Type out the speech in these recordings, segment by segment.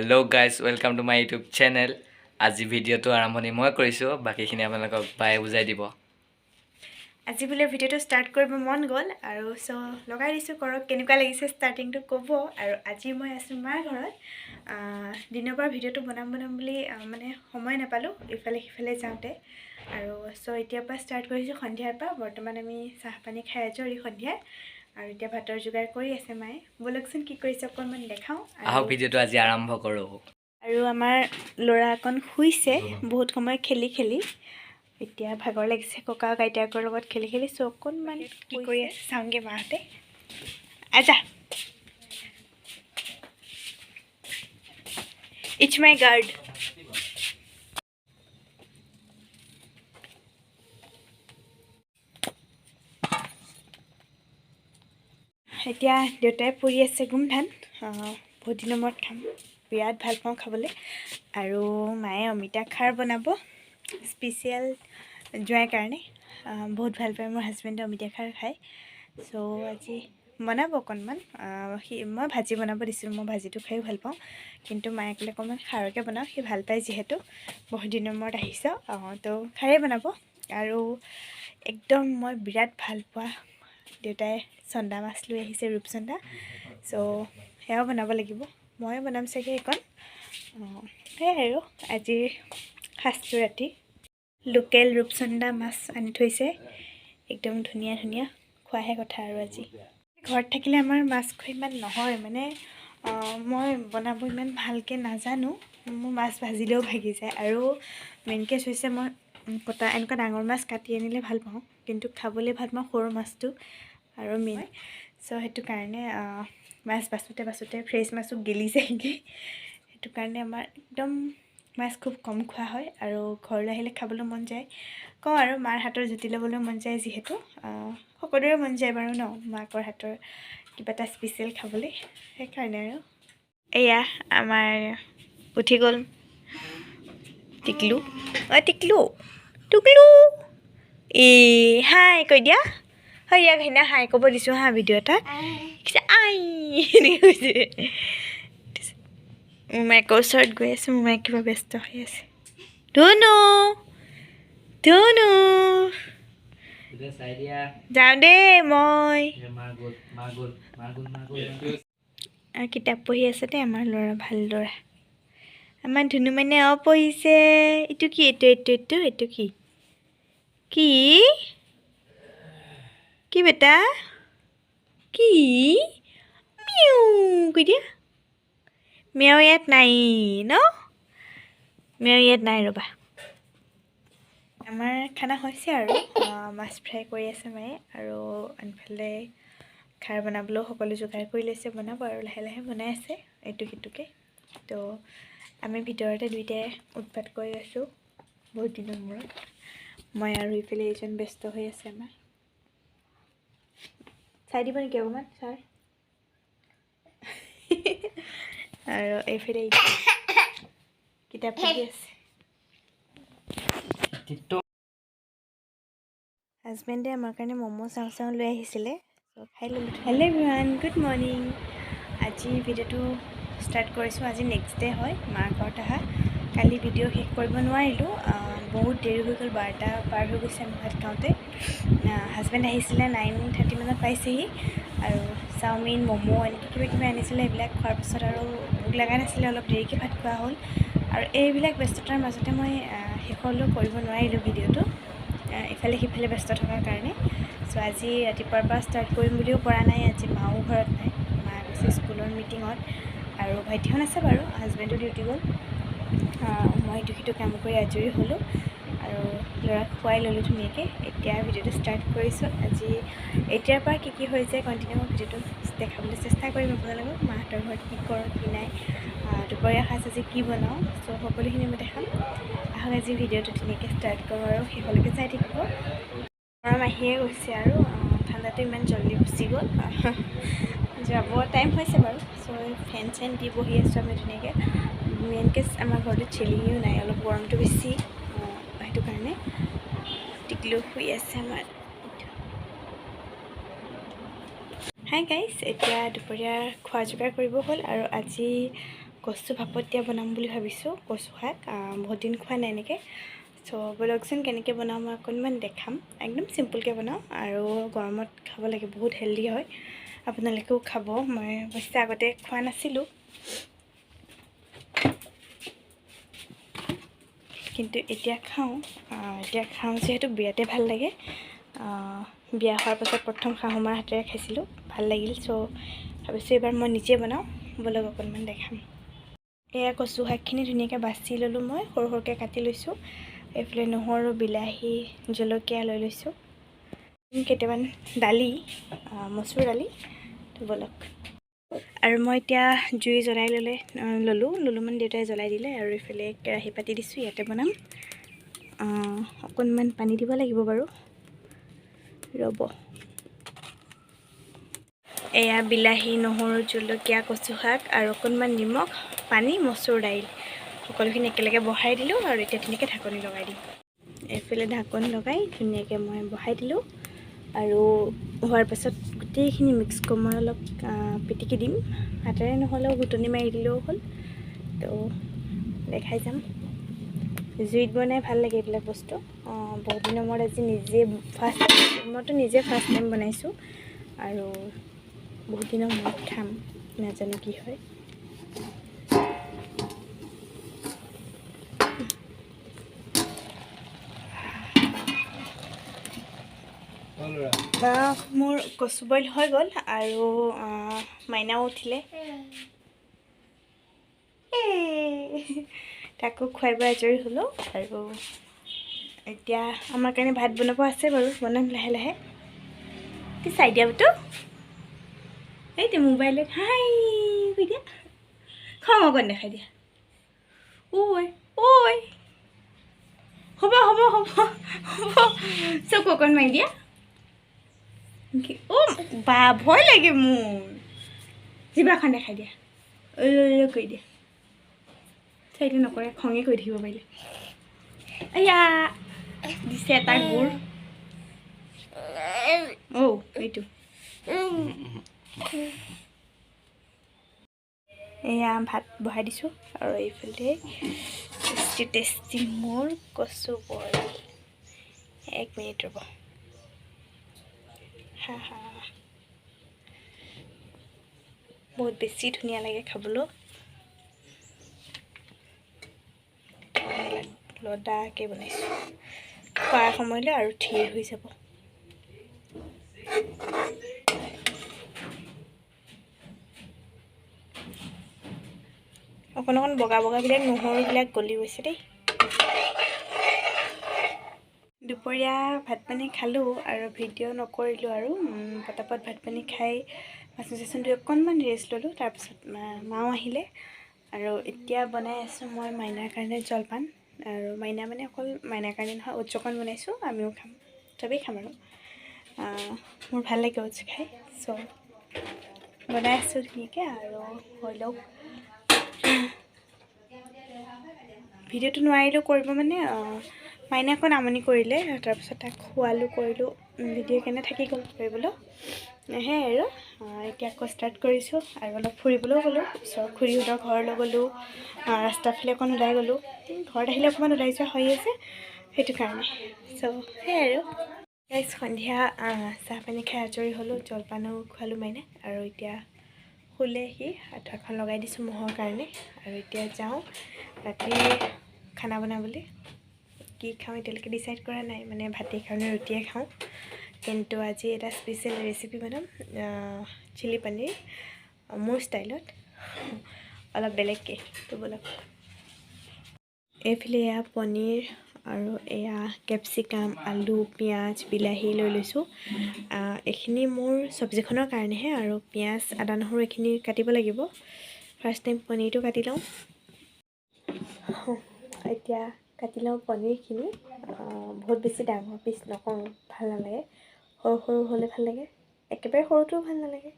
Hello guys welcome to my YouTube channel. आज ভিডিওটো আৰম্ভণি মই কৰিছো, বাকিখিনি আপোনালোকক বাই বুজাই দিব। আজি বুলে ভিডিওটো স্টাৰ্ট কৰিব মন গল আৰু সো লগাই দিছো কৰক কেনেকুৱা লাগিছে স্টাৰ্টিংটো ক'ব। আৰু আজি মই আছো মাৰ ঘৰত। দিনৰ পৰা ভিডিওটো বনাম বুলি মানে সময় নাপালো, ইফালে সিফালে যাওঁতে। আৰু সো এতিয়া পৰা স্টাৰ্ট কৰিছো সন্ধিয়াৰ পৰা। বৰ্তমান আমি চাহ পানী খাই আজৰি সন্ধিয়া, আৰু এতিয়া ভাতৰ যোগাৰ কৰি আছে মায়ে। বলকচোন কি কৰিছে অকণমান দেখাও। আহক ভিডিওটো আজি আৰম্ভ কৰো। আৰু আমাৰ ল'ৰা অকণ শুইছে বহুত সময় খেলি খেলি। এতিয়া ভাগৰ লাগিছে ককা আইতাকৰ লগত খেলি খেলি। সো অকণমান কি কৰি আছে চাওঁগে মাহঁতে। আজা ইটছ মাই গাৰ্ড। এতিয়া দেউতাই পুৰি আছে গোমধান। বহুত দিনৰ মূৰত খাম, বিৰাট ভাল পাওঁ খাবলৈ। আৰু মায়ে অমিতা খাৰ বনাব স্পেচিয়েল জোঁৱাইৰ কাৰণে। বহুত ভাল পায় মোৰ হাজবেণ্ডে অমিতা খাৰ খায়। সো আজি বনাব অকণমান। মই ভাজি বনাব দিছিলোঁ, মই ভাজিটো খায়ো ভাল পাওঁ, কিন্তু মায়ে ক'লে অকণমান খাৰকৈ বনাওঁ, সি ভাল পায় যিহেতু। বহুত দিনৰ মূৰত আহিছে তো খাৰেই বনাব। আৰু একদম মই বিৰাট ভাল পোৱা দেউতাই চন্দা মাছ লৈ আহিছে, ৰূপচন্দা। সো সেয়াও বনাব লাগিব, ময়ে বনাম চাগে এইকণ। সেয়াই আৰু আজিৰ সাজটো ৰাতি লোকেল ৰূপচন্দা মাছ আনি থৈছে, একদম ধুনীয়া ধুনীয়া। খোৱাহে কথা। আৰু আজি ঘৰত থাকিলে আমাৰ মাছ খোৱা ইমান নহয়, মানে মই বনাব ইমান ভালকৈ নাজানো। মোৰ মাছ ভাজিলেও ভাগি যায়। আৰু মেইন কেছ হৈছে মই কটা এনেকুৱা ডাঙৰ মাছ কাটি আনিলে ভাল পাওঁ, কিন্তু খাবলৈ ভাল পাওঁ সৰু মাছটো। আৰু মেইন সো সেইটো কাৰণে মাছ বাছোঁতে ফ্ৰেছ মাছো গেলি যায়গৈ। সেইটো কাৰণে আমাৰ একদম মাছ খুব কম খোৱা হয়। আৰু ঘৰলৈ আহিলে খাবলৈ মন যায়, কওঁ আৰু মাৰ হাতৰ জুতি ল'বলৈ মন যায় যিহেতু। সকলোৰে মন যায় বাৰু ন, মাকৰ হাতৰ কিবা এটা স্পেচিয়েল খাবলৈ। সেইকাৰণে আৰু এয়া আমাৰ উঠি গ'ল টিকলু। টিকলু টুকলু হাই কৈ দিয়া। হয় ইয়াক সেইদিনা হাই ক'ব দিছোঁ ভিডিঅ' এটাত। আই কৈছে। মোমায়েকৰ ওচৰত গৈ আছে, মোমায়েক কিবা ব্যস্ত হৈ আছে। ধুনু ধুনু যাওঁ দেই মই। আৰু কিতাপ পঢ়ি আছে দেই আমাৰ ল'ৰা, ভাল ল'ৰা। আমাৰ ধুনু মানে পঢ়িছে। এইটো কি এইটো কি কি কি বেটা কি মিউ কৈ দিয়া। মেও ইয়াত নাই ন, মেও ইয়াত নাই ৰ'বা। আমাৰ খানা হৈছে আৰু মাছ ফ্ৰাই কৰি আছে মায়ে, আৰু আনফালে খাৰ বনাবলৈও সকলো যোগাৰ কৰি লৈছে। বনাব আৰু লাহে লাহে বনাই আছে এইটো সিটোকৈ। তো আমি ভিতৰতে দুইটাই উৎপাত কৰি আছোঁ বহুত দিনৰ মূৰত। মই আৰু ইফালে এইজন ব্যস্ত হৈ আছে আমাৰ। চাই দিব নেকি অকণমান ছাৰ। আৰু এইফালে কিতাপ পঢ়ি আছে। হাজবেণ্ডে আমাৰ কাৰণে ম'ম' চাওঁ লৈ আহিছিলে, খাই ল'লোঁ। Hello' everyone, good morning. আজি ভিডিঅ'টো ষ্টাৰ্ট কৰিছোঁ। আজি নেক্সট ডে হয় মাৰ ঘৰত অহা। কালি ভিডিঅ' শেষ কৰিব নোৱাৰিলোঁ, বহুত দেৰি হৈ গ'ল, 12টা পাৰ হৈ গৈছে আমি ভাত খাওঁতে। হাজবেণ্ড আহিছিলে 9:30 মানত পাইছেহি। আৰু চাওমিন ম'ম' এনেকৈ কিবা আনিছিলে। এইবিলাক খোৱাৰ পিছত আৰু ভোক লগা নাছিলে, অলপ দেৰিকৈ ভাত খোৱা হ'ল। আৰু এইবিলাক ব্যস্ততাৰ মাজতে মই শেষলৈ কৰিব নোৱাৰিলোঁ ভিডিঅ'টো, ইফালে সিফালে ব্যস্ত থকাৰ কাৰণে। চ' আজি ৰাতিপুৱাৰ পৰা ষ্টাৰ্ট কৰিম বুলিও পৰা নাই। আজি মাও ঘৰত নাই, মা গৈছে স্কুলৰ মিটিঙত। আৰু ভাইটিখন আছে বাৰু, হাজবেণ্ডো ডিউটি গ'ল। মই ইটো সিটো কাম কৰি আজৰি হ'লোঁ, আৰু ল'ৰাক খুৱাই ল'লোঁ ধুনীয়াকৈ। এতিয়া ভিডিঅ'টো ষ্টাৰ্ট কৰিছোঁ। আজি এতিয়াৰ পৰা কি হৈ যায় কণ্টিনিউ ভিডিঅ'টো দেখাবলৈ চেষ্টা কৰিম আপোনালোকক। মাহঁতৰ ঘৰত কি কৰোঁ কি নাই, দুপৰীয়া সাজ আজি কি বনাওঁ, চ' সকলোখিনি মই দেখাম। আহক আজি ভিডিঅ'টো ধুনীয়াকৈ ষ্টাৰ্ট কৰোঁ, আৰু শেষলৈকে চাই থাকিব। গৰম আহিয়ে গৈছে, আৰু ঠাণ্ডাটো ইমান জল্দি গুচি গ'ল। যাব টাইম হৈছে বাৰু। চ' ফেন চেন দি বহি আছোঁ আমি ধুনীয়াকৈ। মেইন কেছ আমাৰ ঘৰতো চিলিঙিও নাই, অলপ গৰমটো বেছি, সেইটো কাৰণে। টিকলু শুই আছে আমাৰ। হাই গাইজ, এতিয়া দুপৰীয়া খোৱা যোগাৰ কৰিব হ'ল। আৰু আজি কচু ভাপত দিয়া বনাম বুলি ভাবিছোঁ, কচু শাক বহুত দিন খোৱা নাই এনেকৈ। চ' বলকচোন কেনেকৈ বনাওঁ মই অকণমান দেখাম। একদম চিম্পুলকৈ বনাওঁ আৰু গৰমত খাব লাগে, বহুত হেল্ডি হয়। আপোনালোকেও খাব। মই অৱশ্যে আগতে খোৱা নাছিলোঁ, কিন্তু এতিয়া খাওঁ। যিহেতু বিৰাটেই ভাল লাগে। বিয়া হোৱাৰ পাছত প্ৰথম শাহুমাৰ হাতেৰে খাইছিলোঁ, ভাল লাগিল। চ' ভাবিছোঁ এইবাৰ মই নিজে বনাওঁ, বলক অকণমান দেখাম। এয়া কচু শাকখিনি ধুনীয়াকৈ বাছি ল'লোঁ, মই সৰু সৰুকৈ কাটি লৈছোঁ। এইফালে নহৰু, বিলাহী, জলকীয়া লৈ লৈছোঁ। কেইটামান দালি, মচুৰ দালি, বলক। আৰু মই এতিয়া জুই জ্বলাই ল'লোঁ মানে দেউতাই জ্বলাই দিলে। আৰু এইফালে কেৰাহী পাতি দিছোঁ, ইয়াতে বনাম। অকণমান পানী দিব লাগিব বাৰু, ৰ'ব। এয়া বিলাহী, নহৰু, জলকীয়া, কচু শাক আৰু অকণমান নিমখ, পানী, মচুৰ দাইল সকলোখিনি একেলগে বহাই দিলোঁ। আৰু এতিয়া ধুনীয়াকৈ ঢাকনি লগাই দিম। এইফালে ঢাকনি লগাই ধুনীয়াকৈ মই বহাই দিলোঁ। আৰু হোৱাৰ পাছত গোটেইখিনি মিক্স কৰি মই অলপ পিটিকি দিম। হাতেৰে নহ'লেও ঘুটনি মাৰি দিলেও হ'ল। তো দেখাই যাম। জুইত বনাই ভাল লাগে এইবিলাক বস্তু। বহুত দিনৰ মূৰত আজি মইতো নিজে ফাৰ্ষ্ট টাইম বনাইছোঁ, আৰু বহুত দিনৰ মূৰত খাম, নাজানো কি হয়। মোৰ কচু বইল হৈ গ'ল, আৰু মাইনাও উঠিলে। তাকো খুৱাই বোৱাই আজৰি হ'লোঁ। আৰু এতিয়া আমাৰ কাৰণে ভাত বনাব আছে বাৰু, বনাম লাহে লাহে। কি চাই দিয়া বুটু, এইটো মোবাইলত হাই কৈ দিয়া, খং অকণ দেখাই দিয়া। ঐ হ'ব চকু অকণ মাৰি দিয়া। বা ভয় লাগে মোৰ। জিভাখন দেখাই দিয়া, কৈ দিয়া। চাইটো নকৰে, খঙে কৰি থাকিব পাৰিলে। এয়া দিছে এটা গুৰ। এইটো এয়া ভাত বহাই দিছোঁ। আৰু এইফালে টেষ্টি মোৰ কচু বইল। 1 মিনিট ৰ'ব। বহুত বেছি ধুনীয়া লাগে খাবলৈ। লদাকৈ বনাইছোঁ, খোৱাৰ সময়লৈ আৰু থিৰ হৈ যাব। অকণ বগা বগাবিলাক নহৰুবিলাক গলি গৈছে দেই। দুপৰীয়া ভাত পানী খালোঁ আৰু ভিডিঅ' নকৰিলোঁ। আৰু পটাপট ভাত পানী খাই বাচন চাচন ধুই অকণমান ৰেষ্ট ল'লোঁ। তাৰপিছত মাও আহিলে, আৰু এতিয়া বনাই আছোঁ মই মাইনাৰ কাৰণে জলপান। আৰু মাইনা মানে অকল মাইনাৰ কাৰণে নহয়, ওটছ অকণ বনাইছোঁ, আমিও খাম, চবেই খাম। আৰু মোৰ ভাল লাগে ওটছ খাই। চ' বনাই আছোঁ ধুনীয়াকৈ, আৰু হৈ লওক। ভিডিঅ'টো নোৱাৰিলোঁ কৰিব, মানে মাইনা অকণ আমনি কৰিলে। তাৰপিছত তাক খোৱালোঁ কৰিলোঁ, ভিডিঅ' কাৰণে থাকি গ'ল কৰিবলৈ। সেয়াই আৰু এতিয়া আকৌ ষ্টাৰ্ট কৰিছোঁ। আৰু অলপ ফুৰিবলৈও গ'লোঁ, ওচৰৰ খুৰীহঁতৰ ঘৰলৈ গ'লোঁ, ৰাস্তাৰ ফালে অকণ ওলাই গ'লোঁ। ঘৰত আহিলে অকণমান ওলাই যোৱা হৈ আছে, সেইটো কাৰণে। চ' সেয়াই আৰু সন্ধিয়া চাহ পানী খাই আজৰি হ'লোঁ, জলপানো খোৱালোঁ মাইনাক। আৰু এতিয়া শুলেহি, আঁঠুৱাখন লগাই দিছোঁ মহৰ কাৰণে। আৰু এতিয়া যাওঁ ৰাতি খানা বনাবলৈ। কি খাওঁ এতিয়ালৈকে ডিচাইড কৰা নাই, মানে ভাতেই খাওঁ নে ৰুটিয়ে খাওঁ। কিন্তু আজি এটা স্পেচিয়েল ৰেচিপি বনাম, চিলি পনীৰ, মোৰ ষ্টাইলত, অলপ বেলেগকৈ। তো বলক। এইফালে এয়া পনীৰ, আৰু এয়া কেপচিকাম, আলু, পিঁয়াজ, বিলাহী লৈ লৈছোঁ। এইখিনি মোৰ চব্জিখনৰ কাৰণেহে, আৰু পিঁয়াজ, আদা, নহৰু এইখিনি কাটিব লাগিব। ফাৰ্ষ্ট টাইম পনীৰটো কাটি লওঁ। এতিয়া কাটি লওঁ পনীৰখিনি। বহুত বেছি ডাঙৰ পিচ নকৰোঁ, ভাল নালাগে। সৰু সৰু হ'লে ভাল লাগে, একেবাৰে সৰুটোও ভাল নালাগে।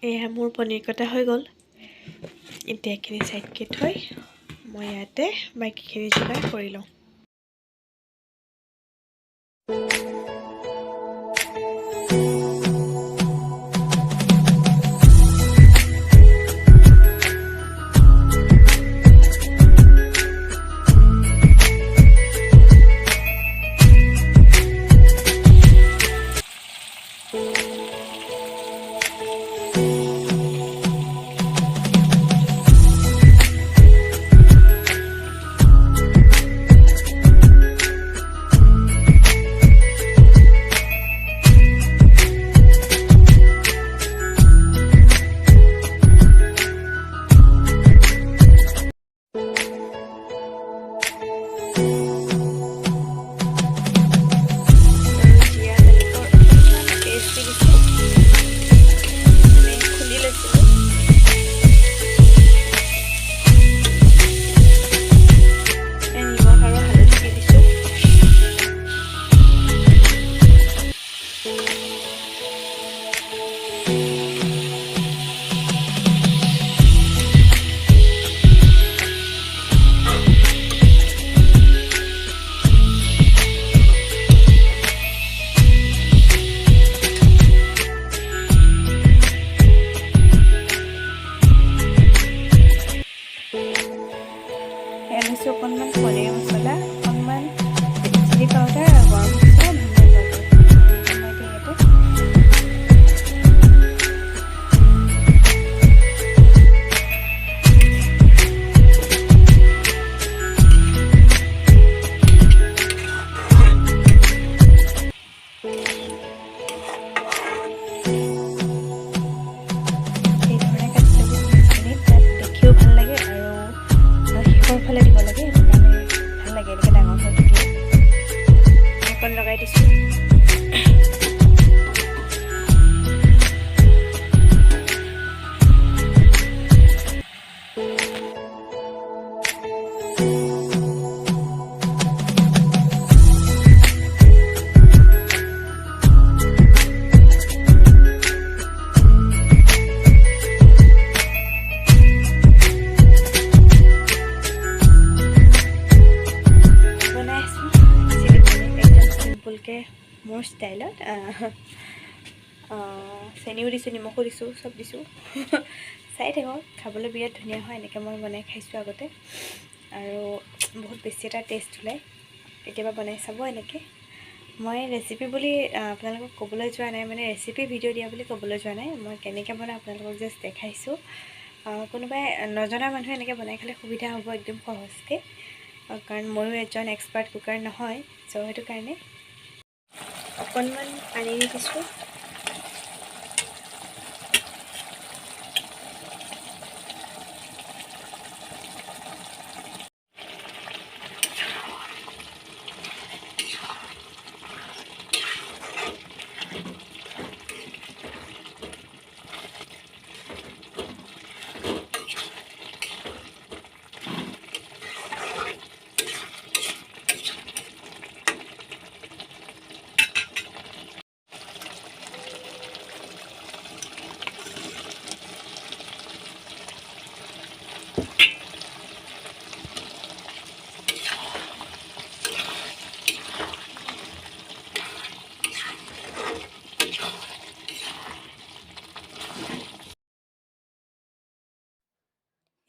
এয়া মোৰ পনীৰ কটা হৈ গ'ল। এতিয়া এইখিনি ছাইডকৈ থৈ মই ইয়াতে বাকীখিনি যোগাৰ কৰি লওঁ। অকণমান পনীৰ মছলা, অকণমান চিলি পাউডাৰ আৰু গৰম মছলা, ফালে দিব লাগে, সেইকাৰণে ভাল লাগে এনেকৈ ডাঙৰ হৈ থাকিলে। ঢাকন লগাই দিছোঁ। মোৰ ষ্টাইলত চেনিও দিছোঁ, নিমখো দিছোঁ, চব দিছোঁ। চাই থাকক, খাবলৈ বিৰাট ধুনীয়া হয়। এনেকৈ মই বনাই খাইছোঁ আগতে আৰু বহুত বেছি এটা টেষ্ট ওলায়। কেতিয়াবা বনাই চাব এনেকৈ। মই ৰেচিপি বুলি আপোনালোকক ক'বলৈ যোৱা নাই, মানে ৰেচিপি ভিডিঅ' দিয়া বুলি ক'বলৈ যোৱা নাই। মই কেনেকৈ বনাই আপোনালোকক জাষ্ট দেখাইছোঁ। কোনোবাই নজনা মানুহে এনেকৈ বনাই খালে সুবিধা হ'ব একদম সহজকৈ, কাৰণ ময়ো এজন এক্সপাৰ্ট কুকাৰ নহয়। চ' সেইটো কাৰণে অকণমান পানী দি দিছোঁ।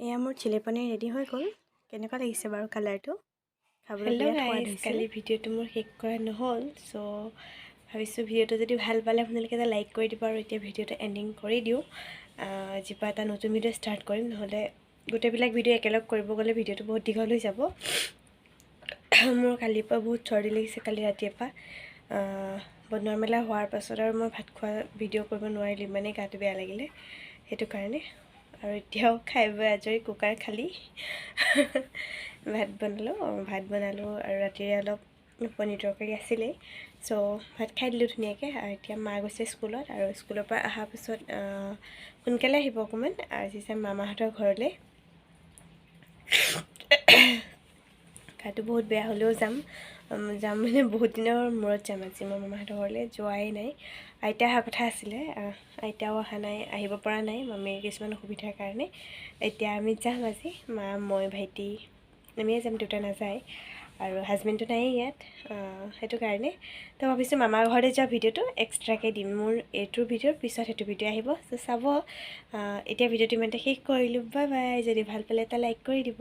এয়া মোৰ চিলি পনীৰ ৰেডি হৈ গ'ল। কেনেকুৱা লাগিছে বাৰু কালাৰটো? খাবলৈ বিৰাট সোৱাদ হৈছে। কালি ভিডিঅ'টো মোৰ শেষ কৰা নহ'ল, চ' ভাবিছোঁ ভিডিঅ'টো যদি ভাল পালে আপোনালোকে এটা লাইক কৰি দিব আৰু এতিয়া ভিডিঅ'টো এণ্ডিং কৰি দিওঁ। যিবা এটা নতুন ভিডিঅ' ষ্টাৰ্ট কৰিম, নহ'লে গোটেইবিলাক ভিডিঅ' একেলগ কৰিব গ'লে ভিডিঅ'টো বহুত দীঘল হৈ যাব। মোৰ কালিৰ পৰা বহুত চৰ্দি লাগিছে, কালি ৰাতিৰ পৰা বনোৱা মেলা হোৱাৰ পাছত আৰু মই ভাত খোৱা ভিডিঅ' কৰিব নোৱাৰিলোঁ, ইমানেই গাটো বেয়া লাগিলে। সেইটো কাৰণে আৰু এতিয়াও খাই বৈ আজৰি, কুকাৰ খালী। ভাত বনালোঁ আৰু ৰাতিৰে অলপ পনীৰ তৰকাৰী আছিলেই। চ' ভাত খাই দিলোঁ ধুনীয়াকৈ। আৰু এতিয়া মা গৈছে স্কুলত, আৰু স্কুলৰ পৰা অহাৰ পাছত সোনকালে আহিব অকণমান, আজি যাম মামাহঁতৰ ঘৰলৈ। গাটো বহুত বেয়া হ'লেও যাম মানে বহুত দিনৰ মূৰত যাম আজি মই মামাহঁতৰ ঘৰলৈ, যোৱাই নাই। আইতা অহা কথা আছিলে, আইতাও অহা নাই, আহিব পৰা নাই মামীৰ কিছুমান অসুবিধাৰ কাৰণে। এতিয়া আমি যাম আজি, মা, মই, ভাইটি, আমিয়ে যাম, দেউতা নাযায় আৰু হাজবেণ্ডটো নায়েই ইয়াত, সেইটো কাৰণে তো ভাবিছোঁ মামাৰ ঘৰতে যোৱা ভিডিঅ'টো এক্সট্ৰাকৈ দিম। মোৰ এইটোৰ ভিডিঅ'ৰ পিছত সেইটো ভিডিঅ' আহিব, চ' চাব। এতিয়া ভিডিঅ'টো ইমানতে শেষ কৰিলোঁ। Bye bye. যদি ভাল পালে এটা লাইক কৰি দিব।